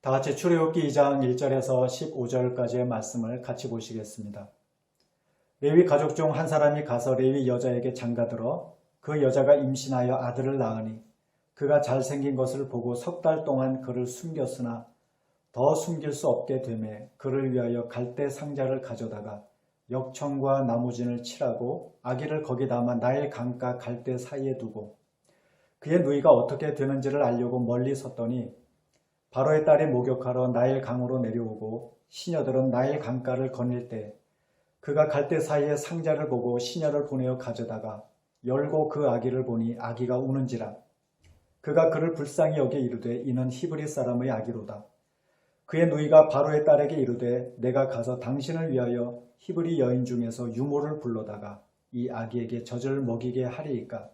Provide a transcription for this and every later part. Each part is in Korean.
다 같이 출애굽기 2장 1절에서 15절까지의 말씀을 같이 보시겠습니다. 레위 가족 중 한 사람이 가서 레위 여자에게 장가들어 그 여자가 임신하여 아들을 낳으니 그가 잘생긴 것을 보고 석 달 동안 그를 숨겼으나 더 숨길 수 없게 되매 그를 위하여 갈대 상자를 가져다가 역청과 나무진을 칠하고 아기를 거기 담아 나일 강가 갈대 사이에 두고 그의 누이가 어떻게 되는지를 알려고 멀리 섰더니 바로의 딸이 목욕하러 나일 강으로 내려오고 시녀들은 나일 강가를 거닐 때 그가 갈대 사이에 상자를 보고 시녀를 보내어 가져다가 열고 그 아기를 보니 아기가 우는지라. 그가 그를 불쌍히 여겨 이르되 이는 히브리 사람의 아기로다. 그의 누이가 바로의 딸에게 이르되 내가 가서 당신을 위하여 히브리 여인 중에서 유모를 불러다가 이 아기에게 젖을 먹이게 하리이까.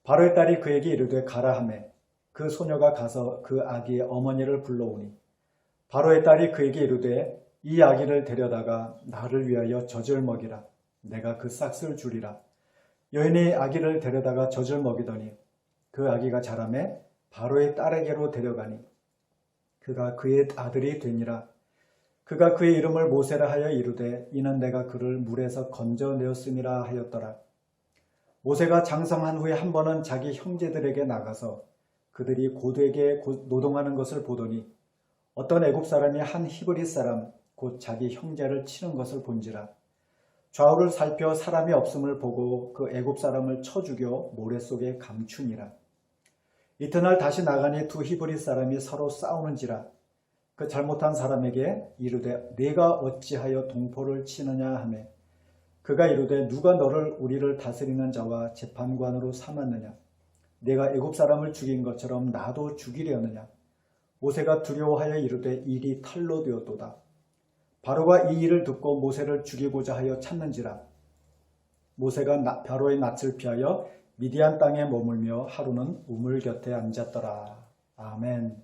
바로의 딸이 그에게 이르되 가라 하매 그 소녀가 가서 그 아기의 어머니를 불러오니 바로의 딸이 그에게 이르되 이 아기를 데려다가 나를 위하여 젖을 먹이라. 내가 그 싹을 주리라. 여인이 아기를 데려다가 젖을 먹이더니 그 아기가 자라매 바로의 딸에게로 데려가니 그가 그의 아들이 되니라. 그가 그의 이름을 모세라 하여 이르되 이는 내가 그를 물에서 건져내었음이라 하였더라. 모세가 장성한 후에 한 번은 자기 형제들에게 나가서 그들이 고되게 노동하는 것을 보더니 어떤 애굽 사람이 한 히브리 사람 곧 자기 형제를 치는 것을 본지라. 좌우를 살펴 사람이 없음을 보고 그 애굽 사람을 쳐 죽여 모래 속에 감추니라. 이튿날 다시 나가니 두 히브리 사람이 서로 싸우는지라. 그 잘못한 사람에게 이르되 네가 어찌하여 동포를 치느냐 하매 그가 이르되 누가 너를 우리를 다스리는 자와 재판관으로 삼았느냐. 내가 애굽 사람을 죽인 것처럼 나도 죽이려느냐. 모세가 두려워하여 이르되 일이 탈로 되었도다. 바로가 이 일을 듣고 모세를 죽이고자 하여 찾는지라. 모세가 바로의 낯을 피하여 미디안 땅에 머물며 하루는 우물 곁에 앉았더라. 아멘.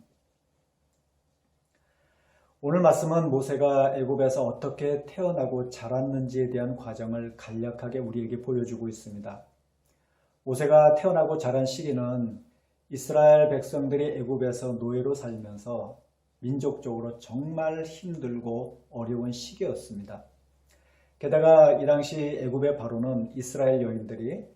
오늘 말씀은 모세가 애굽에서 어떻게 태어나고 자랐는지에 대한 과정을 간략하게 우리에게 보여주고 있습니다. 모세가 태어나고 자란 시기는 이스라엘 백성들이 애굽에서 노예로 살면서 민족적으로 정말 힘들고 어려운 시기였습니다. 게다가 이 당시 애굽의 바로는 이스라엘 여인들이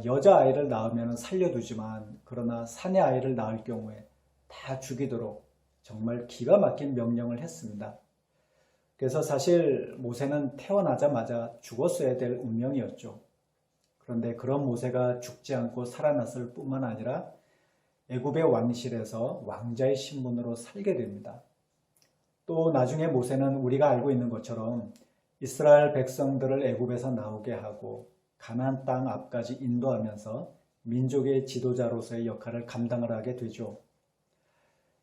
여자아이를 낳으면 살려두지만 그러나 사내 아이를 낳을 경우에 다 죽이도록 정말 기가 막힌 명령을 했습니다. 그래서 사실 모세는 태어나자마자 죽었어야 될 운명이었죠. 그런데 그런 모세가 죽지 않고 살아났을 뿐만 아니라 애굽의 왕실에서 왕자의 신분으로 살게 됩니다. 또 나중에 모세는 우리가 알고 있는 것처럼 이스라엘 백성들을 애굽에서 나오게 하고 가나안 땅 앞까지 인도하면서 민족의 지도자로서의 역할을 감당을 하게 되죠.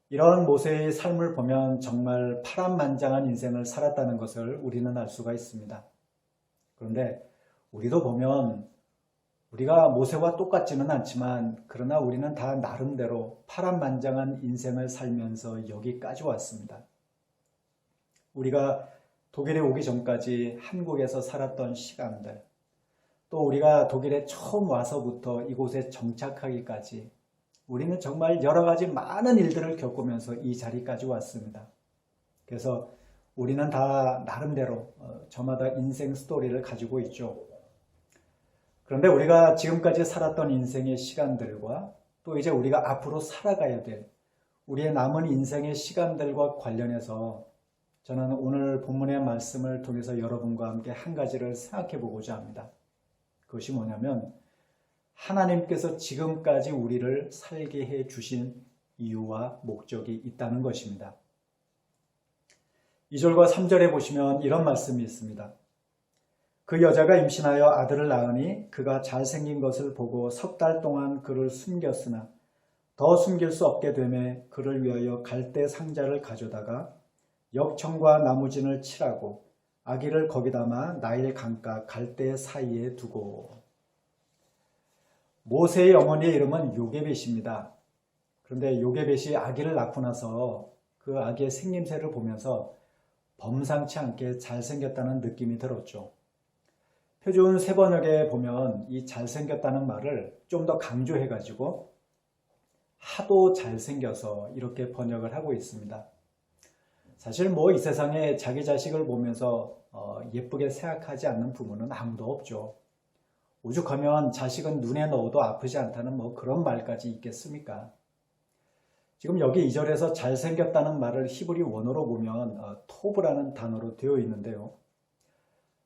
이런 모세의 삶을 보면 정말 파란만장한 인생을 살았다는 것을 우리는 알 수가 있습니다. 그런데 우리도 보면 우리가 모세와 똑같지는 않지만 그러나 우리는 다 나름대로 파란만장한 인생을 살면서 여기까지 왔습니다. 우리가 독일에 오기 전까지 한국에서 살았던 시간들, 또 우리가 독일에 처음 와서부터 이곳에 정착하기까지 우리는 정말 여러 가지 많은 일들을 겪으면서 이 자리까지 왔습니다. 그래서 우리는 다 나름대로 저마다 인생 스토리를 가지고 있죠. 그런데 우리가 지금까지 살았던 인생의 시간들과 또 이제 우리가 앞으로 살아가야 될 우리의 남은 인생의 시간들과 관련해서 저는 오늘 본문의 말씀을 통해서 여러분과 함께 한 가지를 생각해 보고자 합니다. 그것이 뭐냐면 하나님께서 지금까지 우리를 살게 해 주신 이유와 목적이 있다는 것입니다. 2절과 3절에 보시면 이런 말씀이 있습니다. 그 여자가 임신하여 아들을 낳으니 그가 잘생긴 것을 보고 석 달 동안 그를 숨겼으나 더 숨길 수 없게 되매 그를 위하여 갈대 상자를 가져다가 역청과 나무진을 칠하고 아기를 거기 담아 나일 강가 갈대 사이에 두고. 모세의 어머니의 이름은 요게벳입니다. 그런데 요게벳이 아기를 낳고 나서 그 아기의 생김새를 보면서 범상치 않게 잘생겼다는 느낌이 들었죠. 표준 세번역에 보면 이 잘생겼다는 말을 좀 더 강조해가지고 하도 잘생겨서 이렇게 번역을 하고 있습니다. 사실 이 세상에 자기 자식을 보면서 예쁘게 생각하지 않는 부모는 아무도 없죠. 오죽하면 자식은 눈에 넣어도 아프지 않다는 그런 말까지 있겠습니까? 지금 여기 2절에서 잘생겼다는 말을 히브리 원어로 보면 토브라는 단어로 되어 있는데요.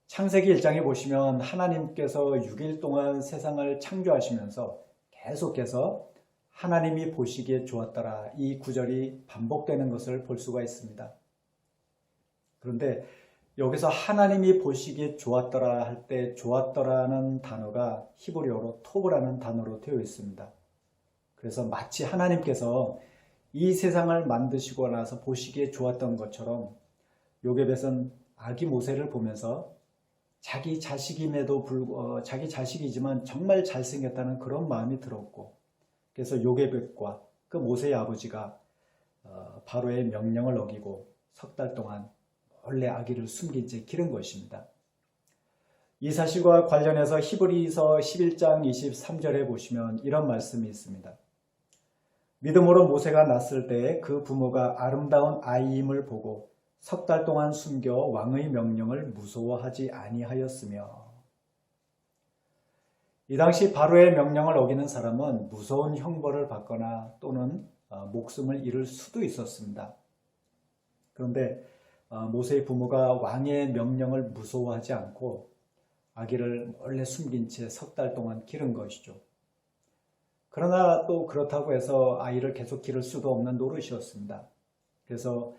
창세기 1장에 보시면 하나님께서 6일 동안 세상을 창조하시면서 계속해서 하나님이 보시기에 좋았더라, 이 구절이 반복되는 것을 볼 수가 있습니다. 그런데 여기서 하나님이 보시기에 좋았더라 할 때 좋았더라는 단어가 히브리어로 토브라는 단어로 되어 있습니다. 그래서 마치 하나님께서 이 세상을 만드시고 나서 보시기에 좋았던 것처럼 요게벳은 아기 모세를 보면서 자기 자식이지만 정말 잘생겼다는 그런 마음이 들었고, 그래서 요게벳과 그 모세의 아버지가 바로의 명령을 어기고 석 달 동안 원래 아기를 숨긴 채 기른 것입니다. 이 사실과 관련해서 히브리서 11장 23절에 보시면 이런 말씀이 있습니다. 믿음으로 모세가 낳았을 때에 그 부모가 아름다운 아이임을 보고 석 달 동안 숨겨 왕의 명령을 무서워하지 아니하였으며. 이 당시 바로의 명령을 어기는 사람은 무서운 형벌을 받거나 또는 목숨을 잃을 수도 있었습니다. 그런데 모세의 부모가 왕의 명령을 무서워하지 않고 아기를 몰래 숨긴 채 석 달 동안 기른 것이죠. 그러나 또 그렇다고 해서 아이를 계속 기를 수도 없는 노릇이었습니다. 그래서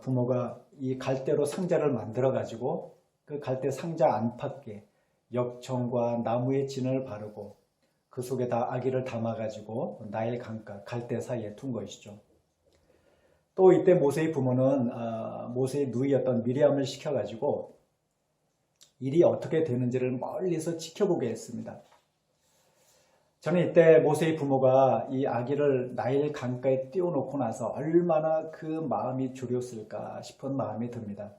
부모가 이 갈대로 상자를 만들어 가지고 그 갈대 상자 안팎에 역청과 나무의 진을 바르고 그 속에다 아기를 담아 가지고 나일 강가 갈대 사이에 둔 것이죠. 또 이때 모세의 부모는 모세의 누이였던 미리암을 시켜 가지고 일이 어떻게 되는지를 멀리서 지켜보게 했습니다. 저는 이때 모세의 부모가 이 아기를 나일 강가에 띄워놓고 나서 얼마나 그 마음이 졸였을까 싶은 마음이 듭니다.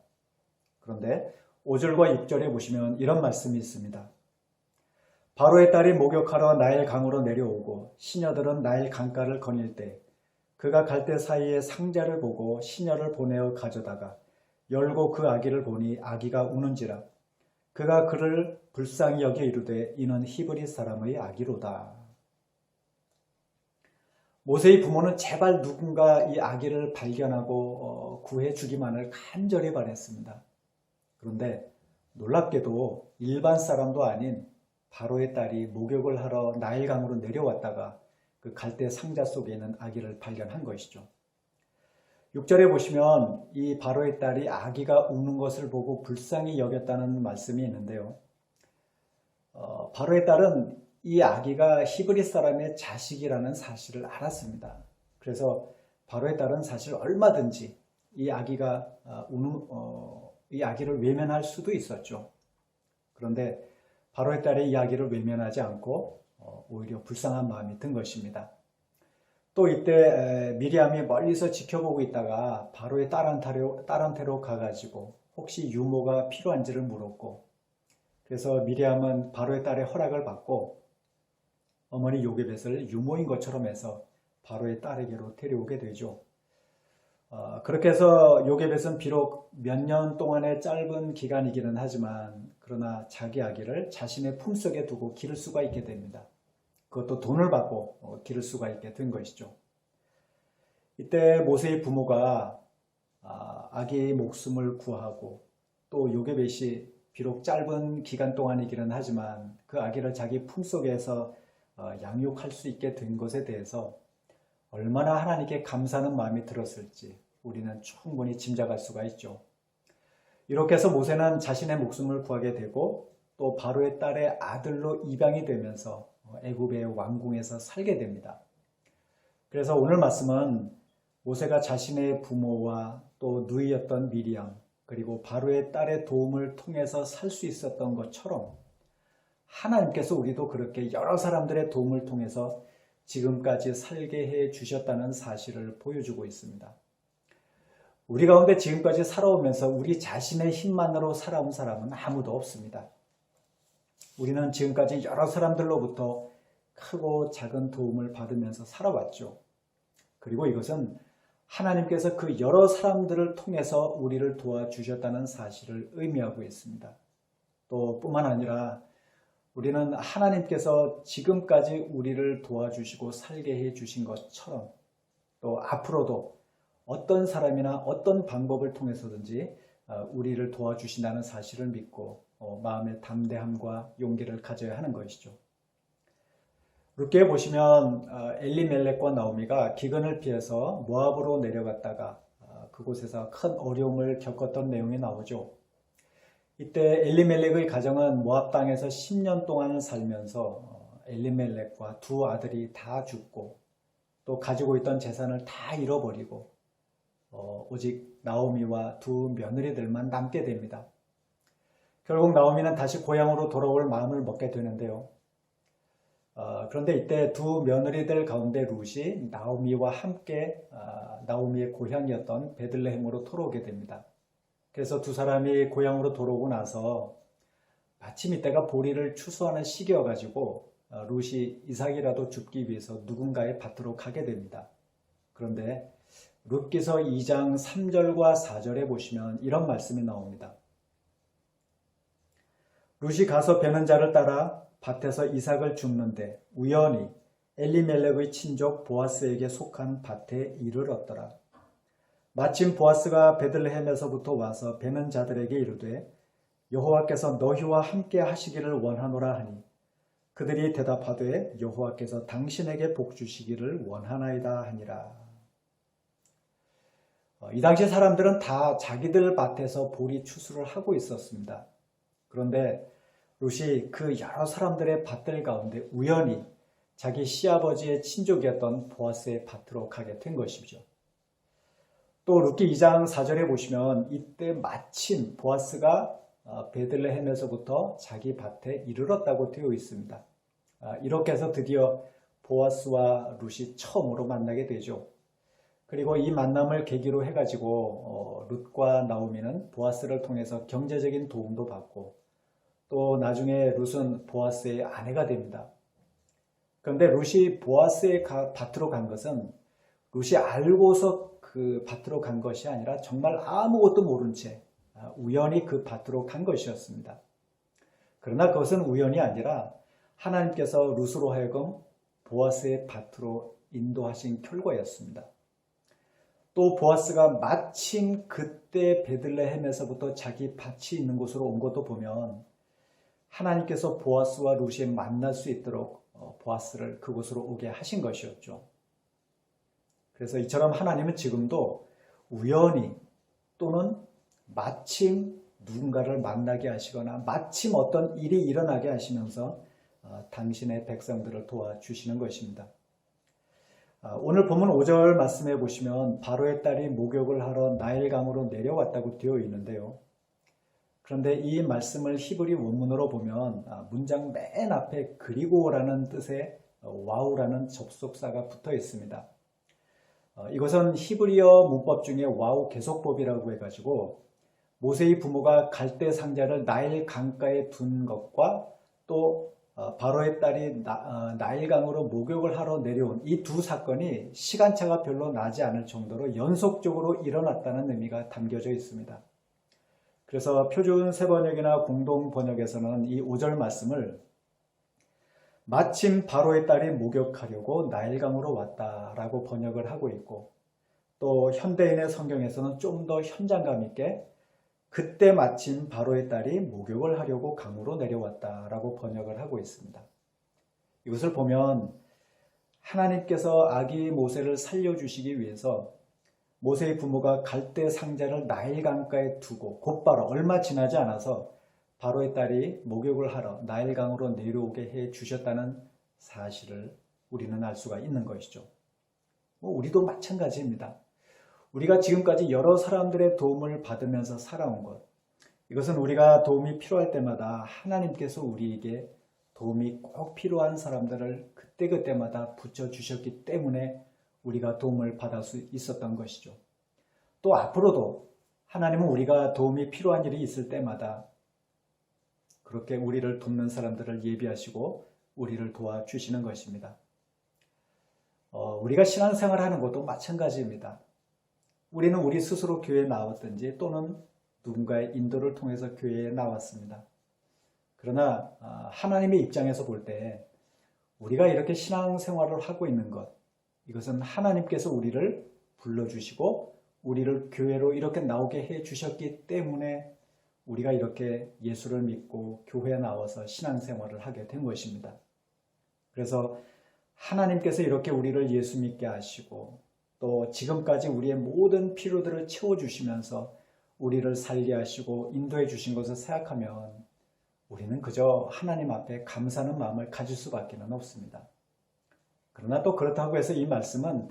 그런데 5절과 6절에 보시면 이런 말씀이 있습니다. 바로의 딸이 목욕하러 나일 강으로 내려오고 시녀들은 나일 강가를 거닐 때 그가 갈대 사이에 상자를 보고 시녀를 보내어 가져다가 열고 그 아기를 보니 아기가 우는지라. 그가 그를 불쌍히 여겨 이르되 이는 히브리 사람의 아기로다. 모세의 부모는 제발 누군가 이 아기를 발견하고 구해주기만을 간절히 바랬습니다. 그런데 놀랍게도 일반 사람도 아닌 바로의 딸이 목욕을 하러 나일강으로 내려왔다가 그 갈대 상자 속에 있는 아기를 발견한 것이죠. 6절에 보시면 이 바로의 딸이 아기가 우는 것을 보고 불쌍히 여겼다는 말씀이 있는데요. 바로의 딸은 이 아기가 히브리 사람의 자식이라는 사실을 알았습니다. 그래서 바로의 딸은 사실 얼마든지 이 아기가 이 아기를 외면할 수도 있었죠. 그런데 바로의 딸의 이 아기를 외면하지 않고 오히려 불쌍한 마음이 든 것입니다. 또 이때 미리암이 멀리서 지켜보고 있다가 바로의 딸한테로 가가지고 혹시 유모가 필요한지를 물었고, 그래서 미리암은 바로의 딸의 허락을 받고 어머니 요게벳을 유모인 것처럼 해서 바로의 딸에게로 데려오게 되죠. 그렇게 해서 요게벳은 비록 몇 년 동안의 짧은 기간이기는 하지만 그러나 자기 아기를 자신의 품속에 두고 기를 수가 있게 됩니다. 그것도 돈을 받고 기를 수가 있게 된 것이죠. 이때 모세의 부모가 아기의 목숨을 구하고 또 요게벳이 비록 짧은 기간 동안이기는 하지만 그 아기를 자기 품속에서 양육할 수 있게 된 것에 대해서 얼마나 하나님께 감사하는 마음이 들었을지 우리는 충분히 짐작할 수가 있죠. 이렇게 해서 모세는 자신의 목숨을 구하게 되고 또 바로의 딸의 아들로 입양이 되면서 애굽의 왕궁에서 살게 됩니다. 그래서 오늘 말씀은 모세가 자신의 부모와 또 누이였던 미리암 그리고 바로의 딸의 도움을 통해서 살 수 있었던 것처럼 하나님께서 우리도 그렇게 여러 사람들의 도움을 통해서 지금까지 살게 해 주셨다는 사실을 보여주고 있습니다. 우리 가운데 지금까지 살아오면서 우리 자신의 힘만으로 살아온 사람은 아무도 없습니다. 우리는 지금까지 여러 사람들로부터 크고 작은 도움을 받으면서 살아왔죠. 그리고 이것은 하나님께서 그 여러 사람들을 통해서 우리를 도와주셨다는 사실을 의미하고 있습니다. 또 뿐만 아니라 우리는 하나님께서 지금까지 우리를 도와주시고 살게 해주신 것처럼 또 앞으로도 어떤 사람이나 어떤 방법을 통해서든지 우리를 도와주신다는 사실을 믿고 마음의 담대함과 용기를 가져야 하는 것이죠. 룻기에 보시면 엘리멜렉과 나오미가 기근을 피해서 모압으로 내려갔다가 그곳에서 큰 어려움을 겪었던 내용이 나오죠. 이때 엘리멜렉의 가정은 모압 땅에서 10년 동안 살면서 엘리멜렉과 두 아들이 다 죽고 또 가지고 있던 재산을 다 잃어버리고 오직 나오미와 두 며느리들만 남게 됩니다. 결국 나오미는 다시 고향으로 돌아올 마음을 먹게 되는데요. 그런데 이때 두 며느리들 가운데 룻이 나오미와 함께 나오미의 고향이었던 베들레헴으로 돌아오게 됩니다. 그래서 두 사람이 고향으로 돌아오고 나서 마침 이때가 보리를 추수하는 시기여가지고 룻이 이삭이라도 줍기 위해서 누군가의 밭으로 가게 됩니다. 그런데 룻기서 2장 3절과 4절에 보시면 이런 말씀이 나옵니다. 룻이 가서 베는 자를 따라 밭에서 이삭을 줍는데 우연히 엘리멜렉의 친족 보아스에게 속한 밭에 이르렀더라. 마침 보아스가 베들레헴에서부터 와서 베는 자들에게 이르되 여호와께서 너희와 함께 하시기를 원하노라 하니 그들이 대답하되 여호와께서 당신에게 복 주시기를 원하나이다 하니라. 이 당시 사람들은 다 자기들 밭에서 보리 추수를 하고 있었습니다. 그런데 룻이 그 여러 사람들의 밭들 가운데 우연히 자기 시아버지의 친족이었던 보아스의 밭으로 가게 된 것이죠. 또 룻기 2장 4절에 보시면 이때 마침 보아스가 베들레헴에서부터 자기 밭에 이르렀다고 되어 있습니다. 이렇게 해서 드디어 보아스와 룻이 처음으로 만나게 되죠. 그리고 이 만남을 계기로 해가지고 룻과 나오미는 보아스를 통해서 경제적인 도움도 받고 또 나중에 룻은 보아스의 아내가 됩니다. 그런데 룻이 보아스의 밭으로 간 것은 룻이 알고서 그 밭으로 간 것이 아니라 정말 아무것도 모른 채 우연히 그 밭으로 간 것이었습니다. 그러나 그것은 우연이 아니라 하나님께서 룻으로 하여금 보아스의 밭으로 인도하신 결과였습니다. 또 보아스가 마침 그때 베들레헴에서부터 자기 밭이 있는 곳으로 온 것도 보면 하나님께서 보아스와 룻이 만날 수 있도록 보아스를 그곳으로 오게 하신 것이었죠. 그래서 이처럼 하나님은 지금도 우연히 또는 마침 누군가를 만나게 하시거나 마침 어떤 일이 일어나게 하시면서 당신의 백성들을 도와주시는 것입니다. 오늘 본문 5절 말씀해 보시면 바로의 딸이 목욕을 하러 나일강으로 내려왔다고 되어 있는데요. 그런데 이 말씀을 히브리 원문으로 보면 문장 맨 앞에 그리고라는 뜻의 와우라는 접속사가 붙어 있습니다. 이것은 히브리어 문법 중에 와우 계속법이라고 해가지고 모세의 부모가 갈대 상자를 나일 강가에 둔 것과 또 바로의 딸이 나일강으로 목욕을 하러 내려온 이 두 사건이 시간차가 별로 나지 않을 정도로 연속적으로 일어났다는 의미가 담겨져 있습니다. 그래서 표준 세번역이나 공동 번역에서는 이 5절 말씀을 마침 바로의 딸이 목욕하려고 나일강으로 왔다라고 번역을 하고 있고 또 현대인의 성경에서는 좀 더 현장감 있게 그때 마침 바로의 딸이 목욕을 하려고 강으로 내려왔다라고 번역을 하고 있습니다. 이것을 보면 하나님께서 아기 모세를 살려주시기 위해서 모세의 부모가 갈대 상자를 나일강가에 두고 곧바로 얼마 지나지 않아서 바로의 딸이 목욕을 하러 나일강으로 내려오게 해 주셨다는 사실을 우리는 알 수가 있는 것이죠. 우리도 마찬가지입니다. 우리가 지금까지 여러 사람들의 도움을 받으면서 살아온 것, 이것은 우리가 도움이 필요할 때마다 하나님께서 우리에게 도움이 꼭 필요한 사람들을 그때그때마다 붙여주셨기 때문에 우리가 도움을 받을 수 있었던 것이죠. 또 앞으로도 하나님은 우리가 도움이 필요한 일이 있을 때마다 그렇게 우리를 돕는 사람들을 예비하시고 우리를 도와주시는 것입니다. 우리가 신앙생활 하는 것도 마찬가지입니다. 우리는 우리 스스로 교회에 나왔든지 또는 누군가의 인도를 통해서 교회에 나왔습니다. 그러나 하나님의 입장에서 볼 때 우리가 이렇게 신앙생활을 하고 있는 것, 이것은 하나님께서 우리를 불러주시고 우리를 교회로 이렇게 나오게 해주셨기 때문에 우리가 이렇게 예수를 믿고 교회에 나와서 신앙생활을 하게 된 것입니다. 그래서 하나님께서 이렇게 우리를 예수 믿게 하시고 또 지금까지 우리의 모든 필요들을 채워주시면서 우리를 살게 하시고 인도해 주신 것을 생각하면 우리는 그저 하나님 앞에 감사하는 마음을 가질 수밖에 없습니다. 그러나 또 그렇다고 해서 이 말씀은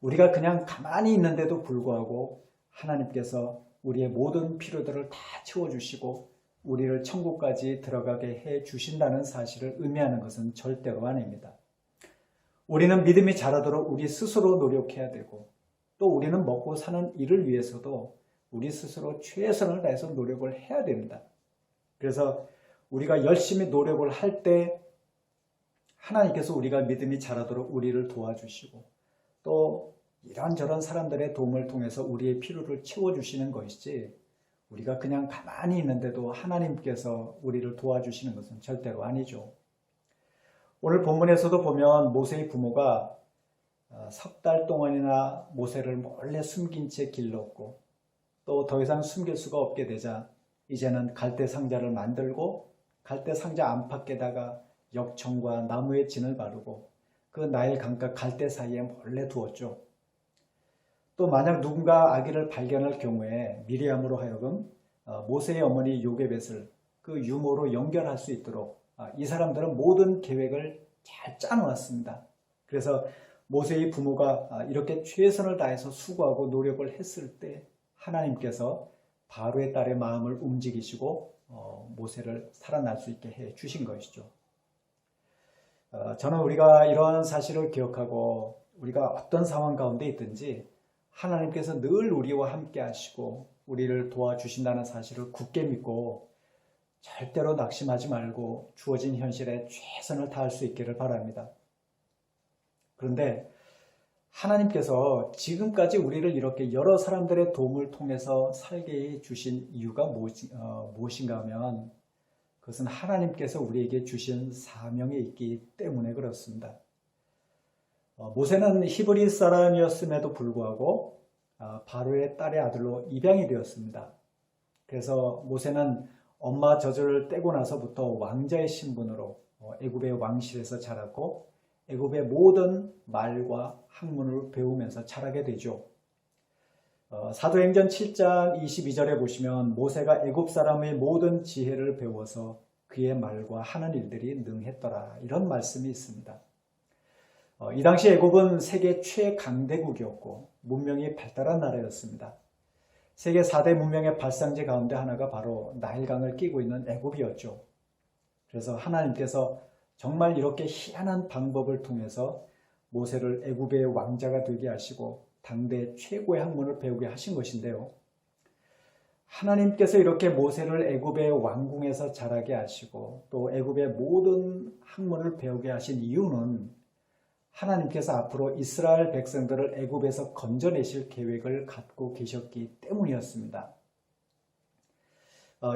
우리가 그냥 가만히 있는데도 불구하고 하나님께서 우리의 모든 필요들을 다 채워주시고 우리를 천국까지 들어가게 해 주신다는 사실을 의미하는 것은 절대로 아닙니다. 우리는 믿음이 자라도록 우리 스스로 노력해야 되고 또 우리는 먹고 사는 일을 위해서도 우리 스스로 최선을 다해서 노력을 해야 됩니다. 그래서 우리가 열심히 노력을 할 때 하나님께서 우리가 믿음이 자라도록 우리를 도와주시고 또 이런저런 사람들의 도움을 통해서 우리의 필요를 채워주시는 것이지 우리가 그냥 가만히 있는데도 하나님께서 우리를 도와주시는 것은 절대로 아니죠. 오늘 본문에서도 보면 모세의 부모가 석 달 동안이나 모세를 몰래 숨긴 채 길렀고 또 더 이상 숨길 수가 없게 되자 이제는 갈대 상자를 만들고 갈대 상자 안팎에다가 역청과 나무의 진을 바르고 그 나일 강가 갈대 사이에 몰래 두었죠. 또 만약 누군가 아기를 발견할 경우에 미리암으로 하여금 모세의 어머니 요게벳을 그 유모로 연결할 수 있도록 이 사람들은 모든 계획을 잘 짜놓았습니다. 그래서 모세의 부모가 이렇게 최선을 다해서 수고하고 노력을 했을 때 하나님께서 바로의 딸의 마음을 움직이시고 모세를 살아날 수 있게 해 주신 것이죠. 저는 우리가 이런 사실을 기억하고 우리가 어떤 상황 가운데 있든지 하나님께서 늘 우리와 함께 하시고 우리를 도와주신다는 사실을 굳게 믿고 절대로 낙심하지 말고 주어진 현실에 최선을 다할 수 있기를 바랍니다. 그런데 하나님께서 지금까지 우리를 이렇게 여러 사람들의 도움을 통해서 살게 해주신 이유가 무엇인가 하면 그것은 하나님께서 우리에게 주신 사명이 있기 때문에 그렇습니다. 모세는 히브리 사람이었음에도 불구하고 바로의 딸의 아들로 입양이 되었습니다. 그래서 모세는 엄마 젖을 떼고 나서부터 왕자의 신분으로 애굽의 왕실에서 자랐고 애굽의 모든 말과 학문을 배우면서 자라게 되죠. 사도행전 7장 22절에 보시면 모세가 애굽 사람의 모든 지혜를 배워서 그의 말과 하는 일들이 능했더라 이런 말씀이 있습니다. 이 당시 애굽은 세계 최강대국이었고 문명이 발달한 나라였습니다. 세계 4대 문명의 발상지 가운데 하나가 바로 나일강을 끼고 있는 애굽이었죠. 그래서 하나님께서 정말 이렇게 희한한 방법을 통해서 모세를 애굽의 왕자가 되게 하시고 당대 최고의 학문을 배우게 하신 것인데요. 하나님께서 이렇게 모세를 애굽의 왕궁에서 자라게 하시고 또 애굽의 모든 학문을 배우게 하신 이유는 하나님께서 앞으로 이스라엘 백성들을 애굽에서 건져내실 계획을 갖고 계셨기 때문이었습니다.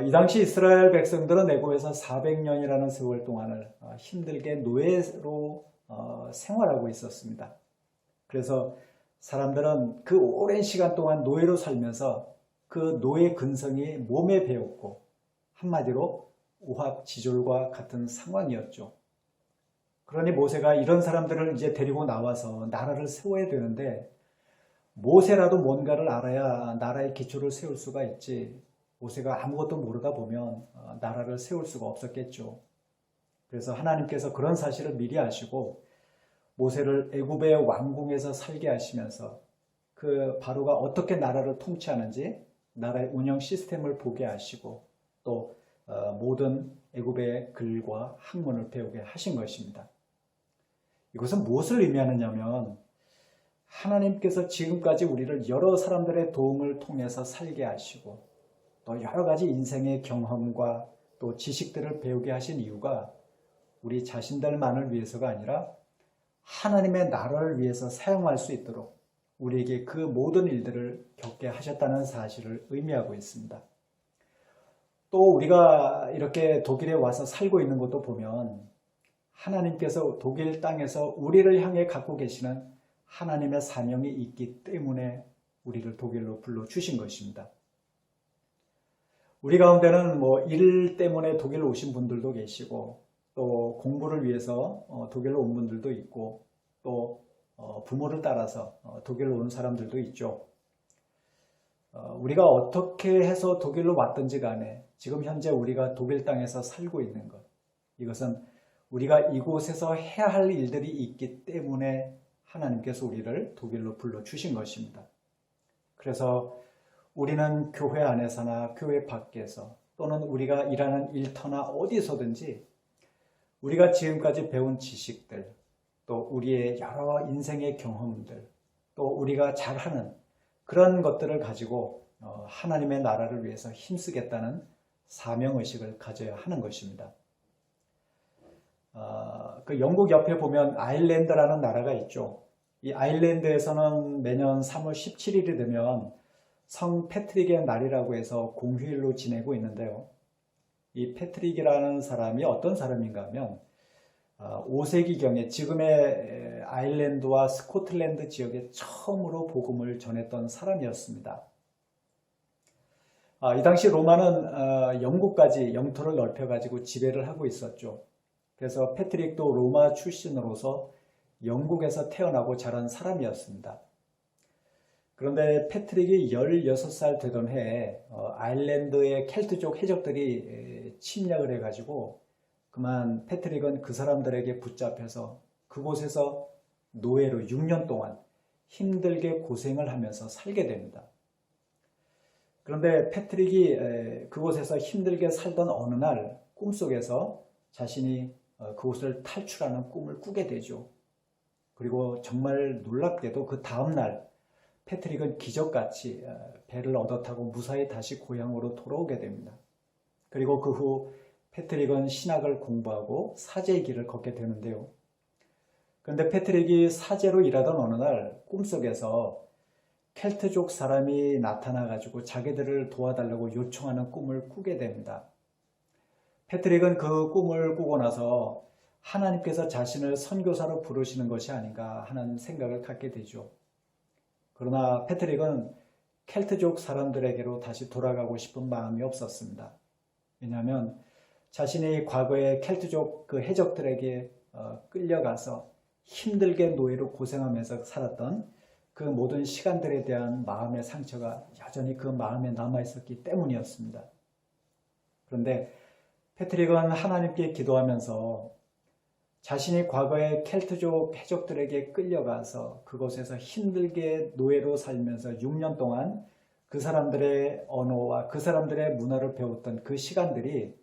이 당시 이스라엘 백성들은 애굽에서 400년이라는 세월 동안을 힘들게 노예로 생활하고 있었습니다. 그래서 사람들은 그 오랜 시간 동안 노예로 살면서 그 노예 근성이 몸에 배었고 한마디로 우합지졸과 같은 상황이었죠. 그러니 모세가 이런 사람들을 이제 데리고 나와서 나라를 세워야 되는데 모세라도 뭔가를 알아야 나라의 기초를 세울 수가 있지 모세가 아무것도 모르다 보면 나라를 세울 수가 없었겠죠. 그래서 하나님께서 그런 사실을 미리 아시고 모세를 애굽의 왕궁에서 살게 하시면서 그 바로가 어떻게 나라를 통치하는지 나라의 운영 시스템을 보게 하시고 또 모든 애굽의 글과 학문을 배우게 하신 것입니다. 이것은 무엇을 의미하느냐면 하나님께서 지금까지 우리를 여러 사람들의 도움을 통해서 살게 하시고 또 여러 가지 인생의 경험과 또 지식들을 배우게 하신 이유가 우리 자신들만을 위해서가 아니라 하나님의 나라를 위해서 사용할 수 있도록 우리에게 그 모든 일들을 겪게 하셨다는 사실을 의미하고 있습니다. 또 우리가 이렇게 독일에 와서 살고 있는 것도 보면 하나님께서 독일 땅에서 우리를 향해 갖고 계시는 하나님의 사명이 있기 때문에 우리를 독일로 불러주신 것입니다. 우리 가운데는 일 때문에 독일로 오신 분들도 계시고 또 공부를 위해서 독일로 온 분들도 있고 또 부모를 따라서 독일로 온 사람들도 있죠. 우리가 어떻게 해서 독일로 왔든지 간에 지금 현재 우리가 독일 땅에서 살고 있는 것, 이것은 우리가 이곳에서 해야 할 일들이 있기 때문에 하나님께서 우리를 독일로 불러주신 것입니다. 그래서 우리는 교회 안에서나 교회 밖에서 또는 우리가 일하는 일터나 어디서든지 우리가 지금까지 배운 지식들, 또 우리의 여러 인생의 경험들, 또 우리가 잘하는 그런 것들을 가지고 하나님의 나라를 위해서 힘쓰겠다는 사명의식을 가져야 하는 것입니다. 그 영국 옆에 보면 아일랜드라는 나라가 있죠. 이 아일랜드에서는 매년 3월 17일이 되면 성 패트릭의 날이라고 해서 공휴일로 지내고 있는데요. 이 패트릭이라는 사람이 어떤 사람인가 하면 5세기경에 지금의 아일랜드와 스코틀랜드 지역에 처음으로 복음을 전했던 사람이었습니다. 이 당시 로마는 영국까지 영토를 넓혀가지고 지배를 하고 있었죠. 그래서 패트릭도 로마 출신으로서 영국에서 태어나고 자란 사람이었습니다. 그런데 패트릭이 16살 되던 해에 아일랜드의 켈트족 해적들이 침략을 해가지고 그만 패트릭은 그 사람들에게 붙잡혀서 그곳에서 노예로 6년 동안 힘들게 고생을 하면서 살게 됩니다. 그런데 패트릭이 그곳에서 힘들게 살던 어느 날 꿈속에서 자신이 그곳을 탈출하는 꿈을 꾸게 되죠. 그리고 정말 놀랍게도 그 다음날 패트릭은 기적같이 배를 얻어 타고 무사히 다시 고향으로 돌아오게 됩니다. 그리고 그 후 패트릭은 신학을 공부하고 사제의 길을 걷게 되는데요. 그런데 패트릭이 사제로 일하던 어느 날 꿈속에서 켈트족 사람이 나타나가지고 자기들을 도와달라고 요청하는 꿈을 꾸게 됩니다. 패트릭은 그 꿈을 꾸고 나서 하나님께서 자신을 선교사로 부르시는 것이 아닌가 하는 생각을 갖게 되죠. 그러나 패트릭은 켈트족 사람들에게로 다시 돌아가고 싶은 마음이 없었습니다. 왜냐하면 자신이 과거에 켈트족 그 해적들에게 끌려가서 힘들게 노예로 고생하면서 살았던 그 모든 시간들에 대한 마음의 상처가 여전히 그 마음에 남아있었기 때문이었습니다. 그런데 패트릭은 하나님께 기도하면서 자신이 과거에 켈트족 해적들에게 끌려가서 그곳에서 힘들게 노예로 살면서 6년 동안 그 사람들의 언어와 그 사람들의 문화를 배웠던 그 시간들이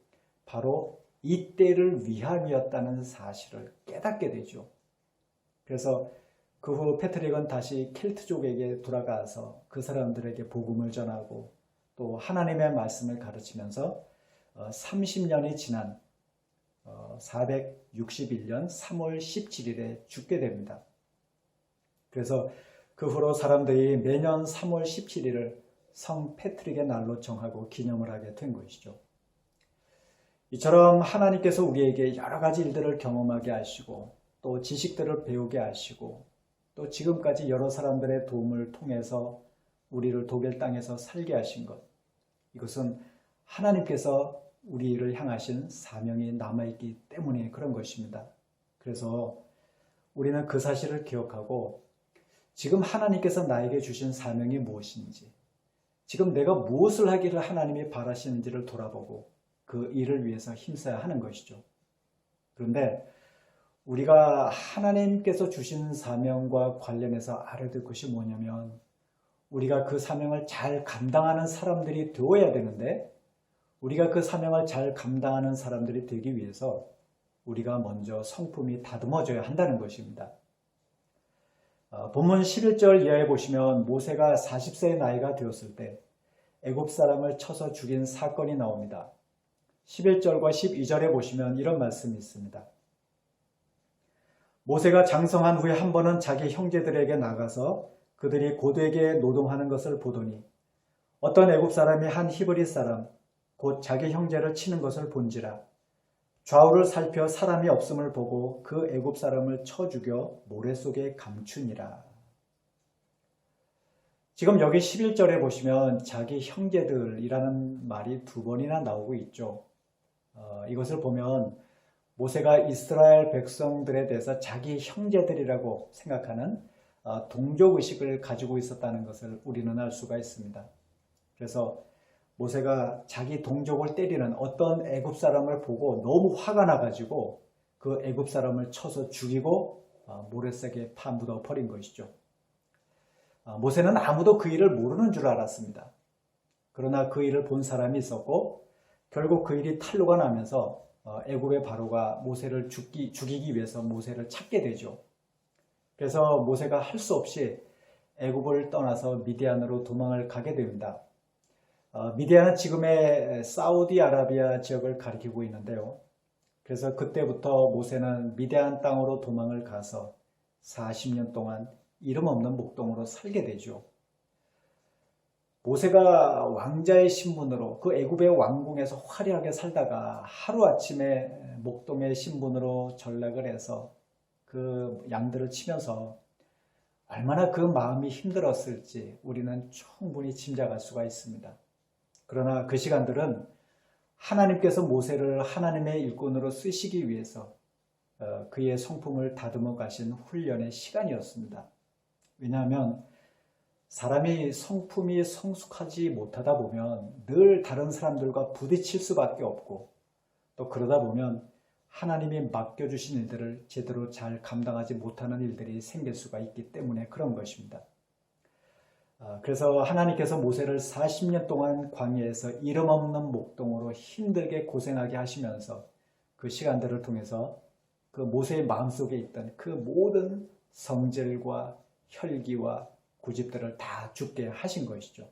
바로 이때를 위함이었다는 사실을 깨닫게 되죠. 그래서 그 후 패트릭은 다시 켈트족에게 돌아가서 그 사람들에게 복음을 전하고 또 하나님의 말씀을 가르치면서 30년이 지난 461년 3월 17일에 죽게 됩니다. 그래서 그 후로 사람들이 매년 3월 17일을 성 패트릭의 날로 정하고 기념을 하게 된 것이죠. 이처럼 하나님께서 우리에게 여러 가지 일들을 경험하게 하시고 또 지식들을 배우게 하시고 또 지금까지 여러 사람들의 도움을 통해서 우리를 독일 땅에서 살게 하신 것, 이것은 하나님께서 우리를 향하신 사명이 남아있기 때문에 그런 것입니다. 그래서 우리는 그 사실을 기억하고 지금 하나님께서 나에게 주신 사명이 무엇인지, 지금 내가 무엇을 하기를 하나님이 바라시는지를 돌아보고 그 일을 위해서 힘써야 하는 것이죠. 그런데 우리가 하나님께서 주신 사명과 관련해서 알아야 될 것이 뭐냐면 우리가 그 사명을 잘 감당하는 사람들이 되어야 되는데 우리가 그 사명을 잘 감당하는 사람들이 되기 위해서 우리가 먼저 성품이 다듬어져야 한다는 것입니다. 본문 11절 이하에 보시면 모세가 40세의 나이가 되었을 때 애굽 사람을 쳐서 죽인 사건이 나옵니다. 11절과 12절에 보시면 이런 말씀이 있습니다. 모세가 장성한 후에 한 번은 자기 형제들에게 나가서 그들이 고되게 노동하는 것을 보더니 어떤 애굽 사람이 한 히브리 사람 곧 자기 형제를 치는 것을 본지라 좌우를 살펴 사람이 없음을 보고 그 애굽 사람을 쳐 죽여 모래 속에 감추니라. 지금 여기 11절에 보시면 자기 형제들이라는 말이 두 번이나 나오고 있죠. 이것을 보면 모세가 이스라엘 백성들에 대해서 자기 형제들이라고 생각하는 동족의식을 가지고 있었다는 것을 우리는 알 수가 있습니다. 그래서 모세가 자기 동족을 때리는 어떤 애굽 사람을 보고 너무 화가 나가지고 그 애굽 사람을 쳐서 죽이고 모래색에 파묻어 버린 것이죠. 모세는 아무도 그 일을 모르는 줄 알았습니다. 그러나 그 일을 본 사람이 있었고 결국 그 일이 탄로가 나면서 애굽의 바로가 모세를 죽이기 위해서 모세를 찾게 되죠. 그래서 모세가 할 수 없이 애굽을 떠나서 미디안으로 도망을 가게 됩니다. 미디안은 지금의 사우디아라비아 지역을 가리키고 있는데요. 그래서 그때부터 모세는 미디안 땅으로 도망을 가서 40년 동안 이름 없는 목동으로 살게 되죠. 모세가 왕자의 신분으로 그 애굽의 왕궁에서 화려하게 살다가 하루아침에 목동의 신분으로 전락을 해서 그 양들을 치면서 얼마나 그 마음이 힘들었을지 우리는 충분히 짐작할 수가 있습니다. 그러나 그 시간들은 하나님께서 모세를 하나님의 일꾼으로 쓰시기 위해서 그의 성품을 다듬어 가신 훈련의 시간이었습니다. 왜냐하면 사람이 성품이 성숙하지 못하다 보면 늘 다른 사람들과 부딪힐 수밖에 없고 또 그러다 보면 하나님이 맡겨주신 일들을 제대로 잘 감당하지 못하는 일들이 생길 수가 있기 때문에 그런 것입니다. 그래서 하나님께서 모세를 40년 동안 광야에서 이름 없는 목동으로 힘들게 고생하게 하시면서 그 시간들을 통해서 그 모세의 마음속에 있던 그 모든 성질과 혈기와 고집들을 다 죽게 하신 것이죠.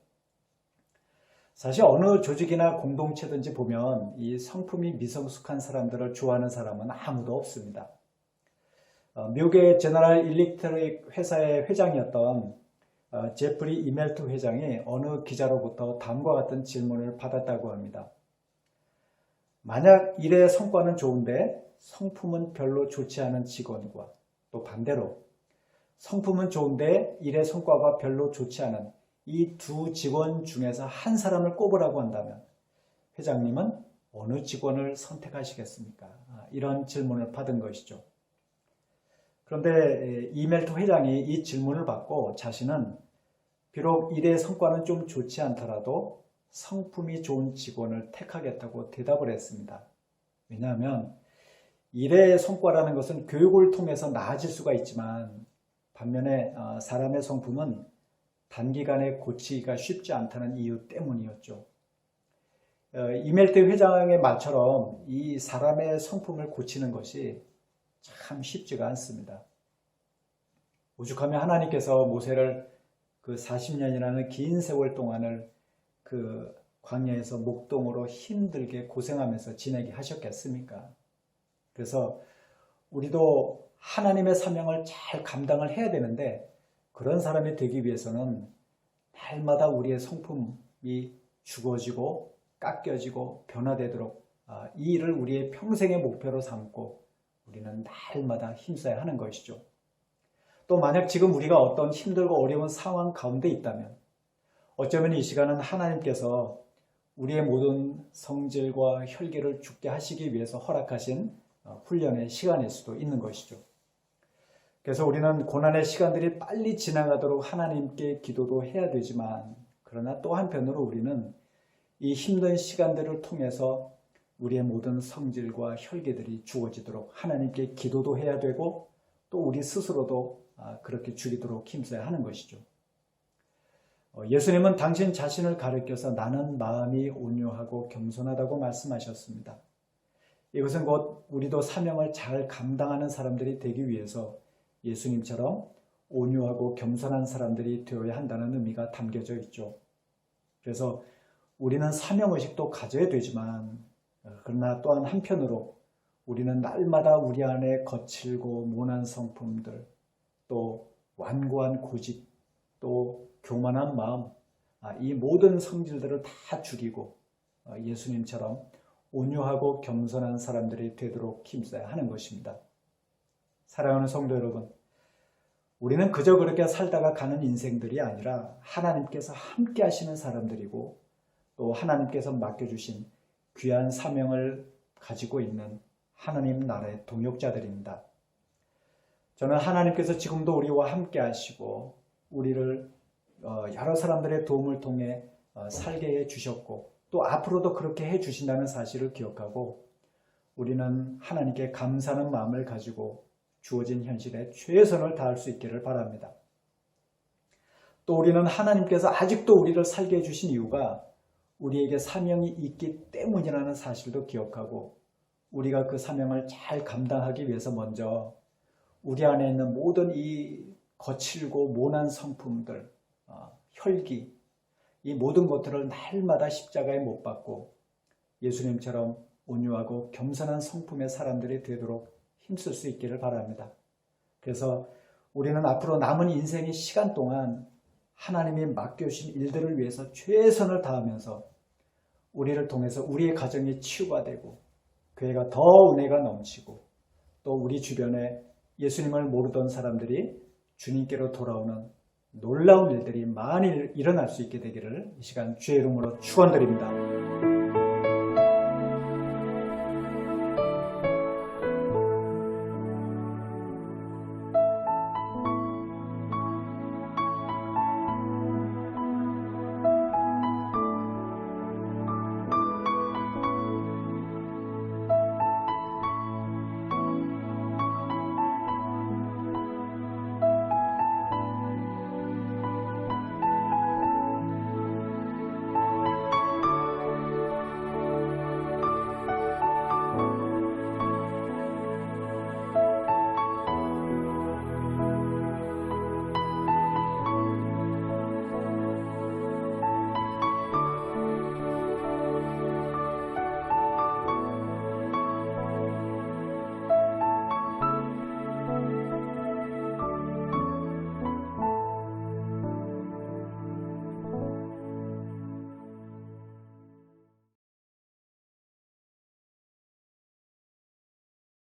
사실 어느 조직이나 공동체든지 보면 이 성품이 미성숙한 사람들을 좋아하는 사람은 아무도 없습니다. 미국의 제너럴 일렉트릭 회사의 회장이었던 제프리 이멜트 회장이 어느 기자로부터 다음과 같은 질문을 받았다고 합니다. 만약 일의 성과는 좋은데 성품은 별로 좋지 않은 직원과 또 반대로 성품은 좋은데 일의 성과가 별로 좋지 않은 이 두 직원 중에서 한 사람을 꼽으라고 한다면 회장님은 어느 직원을 선택하시겠습니까? 이런 질문을 받은 것이죠. 그런데 이멜트 회장이 이 질문을 받고 자신은 비록 일의 성과는 좀 좋지 않더라도 성품이 좋은 직원을 택하겠다고 대답을 했습니다. 왜냐하면 일의 성과라는 것은 교육을 통해서 나아질 수가 있지만 반면에 사람의 성품은 단기간에 고치기가 쉽지 않다는 이유 때문이었죠. 이멜트 회장의 말처럼 이 사람의 성품을 고치는 것이 참 쉽지가 않습니다. 오죽하면 하나님께서 모세를 그 40년이라는 긴 세월 동안을 그 광야에서 목동으로 힘들게 고생하면서 지내게 하셨겠습니까? 그래서 우리도 하나님의 사명을 잘 감당을 해야 되는데 그런 사람이 되기 위해서는 날마다 우리의 성품이 죽어지고 깎여지고 변화되도록 이 일을 우리의 평생의 목표로 삼고 우리는 날마다 힘써야 하는 것이죠. 또 만약 지금 우리가 어떤 힘들고 어려운 상황 가운데 있다면 어쩌면 이 시간은 하나님께서 우리의 모든 성질과 혈기를 죽게 하시기 위해서 허락하신 훈련의 시간일 수도 있는 것이죠. 그래서 우리는 고난의 시간들이 빨리 지나가도록 하나님께 기도도 해야 되지만 그러나 또 한편으로 우리는 이 힘든 시간들을 통해서 우리의 모든 성질과 혈기들이 죽어지도록 하나님께 기도도 해야 되고 또 우리 스스로도 그렇게 죽이도록 힘써야 하는 것이죠. 예수님은 당신 자신을 가리켜서 나는 마음이 온유하고 겸손하다고 말씀하셨습니다. 이것은 곧 우리도 사명을 잘 감당하는 사람들이 되기 위해서 예수님처럼 온유하고 겸손한 사람들이 되어야 한다는 의미가 담겨져 있죠. 그래서 우리는 사명의식도 가져야 되지만 그러나 또한 한편으로 우리는 날마다 우리 안에 거칠고 모난 성품들, 또 완고한 고집, 또 교만한 마음, 이 모든 성질들을 다 죽이고 예수님처럼 온유하고 겸손한 사람들이 되도록 힘써야 하는 것입니다. 사랑하는 성도 여러분, 우리는 그저 그렇게 살다가 가는 인생들이 아니라 하나님께서 함께 하시는 사람들이고 또 하나님께서 맡겨주신 귀한 사명을 가지고 있는 하나님 나라의 동역자들입니다. 저는 하나님께서 지금도 우리와 함께 하시고 우리를 여러 사람들의 도움을 통해 살게 해 주셨고 또 앞으로도 그렇게 해 주신다는 사실을 기억하고 우리는 하나님께 감사하는 마음을 가지고 주어진 현실에 최선을 다할 수 있기를 바랍니다. 또 우리는 하나님께서 아직도 우리를 살게 해주신 이유가 우리에게 사명이 있기 때문이라는 사실도 기억하고 우리가 그 사명을 잘 감당하기 위해서 먼저 우리 안에 있는 모든 이 거칠고 모난 성품들, 혈기, 이 모든 것들을 날마다 십자가에 못 박고 예수님처럼 온유하고 겸손한 성품의 사람들이 되도록 힘쓸 수 있기를 바랍니다. 그래서 우리는 앞으로 남은 인생의 시간 동안 하나님이 맡겨주신 일들을 위해서 최선을 다하면서 우리를 통해서 우리의 가정이 치유가 되고 교회가 더 은혜가 넘치고 또 우리 주변에 예수님을 모르던 사람들이 주님께로 돌아오는 놀라운 일들이 많이 일어날 수 있게 되기를 이 시간 주의 이름으로 축원드립니다.